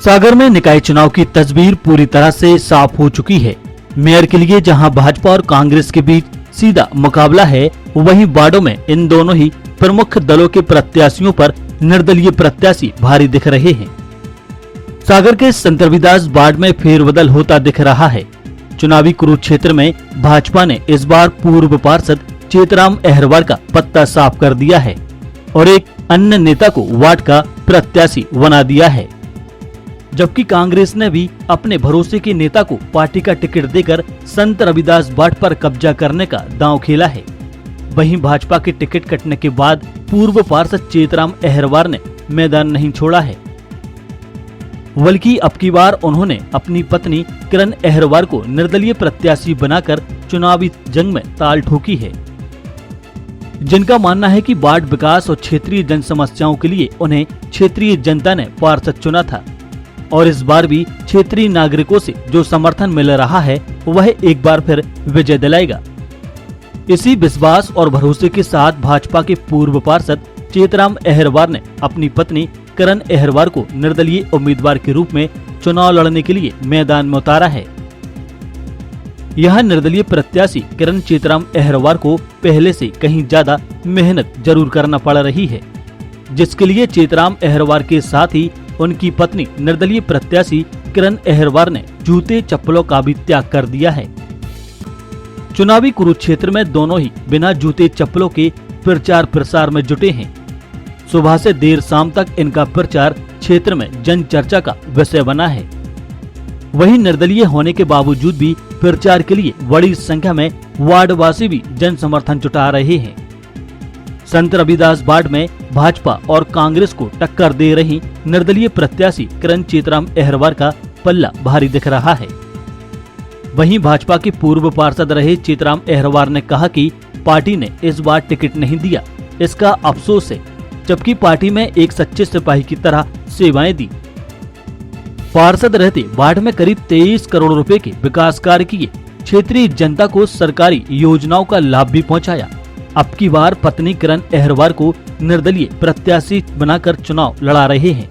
सागर में निकाय चुनाव की तस्वीर पूरी तरह से साफ हो चुकी है। मेयर के लिए जहां भाजपा और कांग्रेस के बीच सीधा मुकाबला है, वहीं वार्डों में इन दोनों ही प्रमुख दलों के प्रत्याशियों पर निर्दलीय प्रत्याशी भारी दिख रहे हैं। सागर के संत रविदास वार्ड में फेरबदल होता दिख रहा है। चुनावी कुरुक्षेत्र में भाजपा ने इस बार पूर्व पार्षद चेतराम अहरवार का पत्ता साफ कर दिया है और एक अन्य नेता को वार्ड का प्रत्याशी बना दिया है, जबकि कांग्रेस ने भी अपने भरोसे के नेता को पार्टी का टिकट देकर संत रविदास वार्ड पर कब्जा करने का दांव खेला है। वहीं भाजपा के टिकट कटने के बाद पूर्व पार्षद चेतराम अहरवार ने मैदान नहीं छोड़ा है, बल्कि अब की बार उन्होंने अपनी पत्नी किरण अहरवार को निर्दलीय प्रत्याशी बनाकर चुनावी जंग में ताल ठोकी है, जिनका मानना है कि वार्ड विकास और क्षेत्रीय जन समस्याओं के लिए उन्हें क्षेत्रीय जनता ने पार्षद चुना था और इस बार भी क्षेत्रीय नागरिकों से जो समर्थन मिल रहा है वह एक बार फिर विजय दिलाएगा। इसी विश्वास और भरोसे के साथ भाजपा के पूर्व पार्षद चेतराम अहरवार ने अपनी पत्नी किरण अहरवार को निर्दलीय उम्मीदवार के रूप में चुनाव लड़ने के लिए मैदान में उतारा है। यह निर्दलीय प्रत्याशी किरण चेतराम अहरवार को पहले से कहीं ज्यादा मेहनत जरूर करना पड़ रही है, जिसके लिए चेतराम अहरवार के साथ ही उनकी पत्नी निर्दलीय प्रत्याशी किरण अहरवार ने जूते चप्पलों का भी त्याग कर दिया है। चुनावी कुरुक्षेत्र में दोनों ही बिना जूते चप्पलों के प्रचार प्रसार में जुटे हैं। सुबह से देर शाम तक इनका प्रचार क्षेत्र में जन चर्चा का विषय बना है। वहीं निर्दलीय होने के बावजूद भी प्रचार के लिए बड़ी संख्या में वार्डवासी भी जन समर्थन जुटा रहे हैं। संत रविदास वार्ड में भाजपा और कांग्रेस को टक्कर दे रही निर्दलीय प्रत्याशी किरण चेतराम अहरवार का पल्ला भारी दिख रहा है। वहीं भाजपा के पूर्व पार्षद रहे चेतराम अहरवार ने कहा कि पार्टी ने इस बार टिकट नहीं दिया, इसका अफसोस है, जबकि पार्टी में एक सच्चे सिपाही की तरह सेवाएं दी। पार्षद रहते वार्ड में करीब 23 करोड़ रुपए के विकास कार्य किए, क्षेत्रीय जनता को सरकारी योजनाओं का लाभ भी पहुंचाया। अब की बार पत्नी किरण अहरवार को निर्दलीय प्रत्याशी बनाकर चुनाव लड़ा रहे हैं।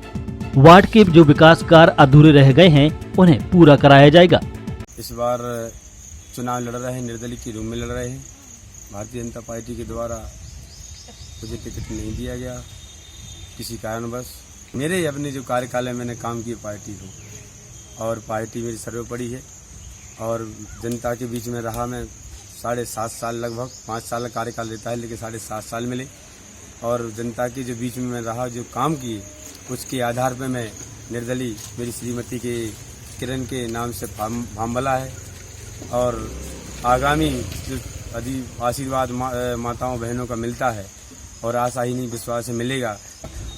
वार्ड के जो विकास कार्य अधूरे रह गए हैं उन्हें पूरा कराया जाएगा। इस बार चुनाव लड़ रहे हैं, निर्दलीय के रूप में लड़ रहे हैं। भारतीय जनता पार्टी के द्वारा मुझे टिकट नहीं दिया गया किसी कारणवश। मेरे अपने जो कार्यकाल में मैंने काम किए पार्टी को, और पार्टी मेरी सर्वोपरि है और जनता के बीच में रहा मैं 7.5 साल, लगभग 5 साल का कार्यकाल रहता है लेकिन 7.5 साल मिले, और जनता के जो बीच में मैं रहा, जो काम किए उसके आधार पर मैं निर्दलीय मेरी श्रीमती के किरण के नाम से फॉर्म भरा है। और आगामी जो आशीर्वाद माताओं बहनों का मिलता है और आशा ही नहीं विश्वास से मिलेगा,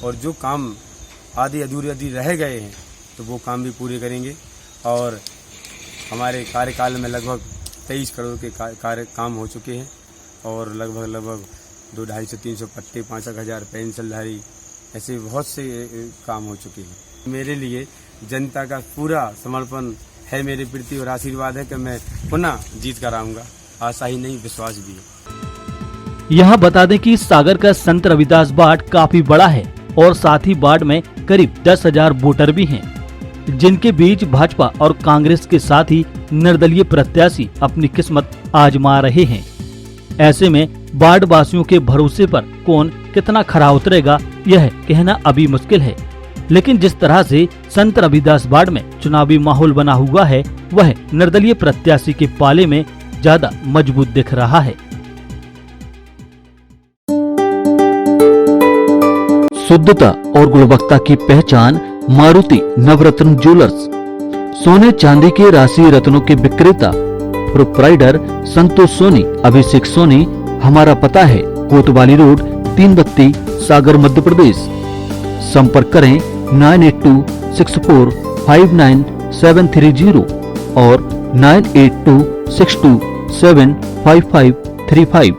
और जो काम आधे अधूरे रह गए हैं तो वो काम भी पूरे करेंगे। और हमारे कार्यकाल में लगभग 23 करोड़ के कार्य काम हो चुके हैं और लगभग 250-300 पट्टे, 5,000 पेंशनधारी, ऐसे बहुत से काम हो चुके हैं। मेरे लिए जनता का पूरा समर्पण है मेरे प्रति और आशीर्वाद है कि मैं पुनः जीत कर आऊँगा। आशा ही नहीं विश्वास भी है। यहाँ बता दें कि सागर का संत रविदास वार्ड काफी बड़ा है और साथ ही वार्ड में करीब 10,000 वोटर भी हैं, जिनके बीच भाजपा और कांग्रेस के साथ ही निर्दलीय प्रत्याशी अपनी किस्मत आजमा रहे हैं। ऐसे में वार्ड वासियों के भरोसे पर कौन कितना खरा उतरेगा यह कहना अभी मुश्किल है, लेकिन जिस तरह से संत रविदास वार्ड में चुनावी माहौल बना हुआ है वह निर्दलीय प्रत्याशी के पाले में ज्यादा मजबूत दिख रहा है। शुद्धता और गुणवत्ता की पहचान मारुति नवरत्न ज्वेलर्स। सोने चांदी के राशि रत्नों के विक्रेता प्रोप्राइटर संतोष सोनी, अभिषेक सोनी। हमारा पता है कोतवाली रोड, 3 बत्ती, सागर, मध्य प्रदेश। संपर्क करें 9826459730 और 9826275535।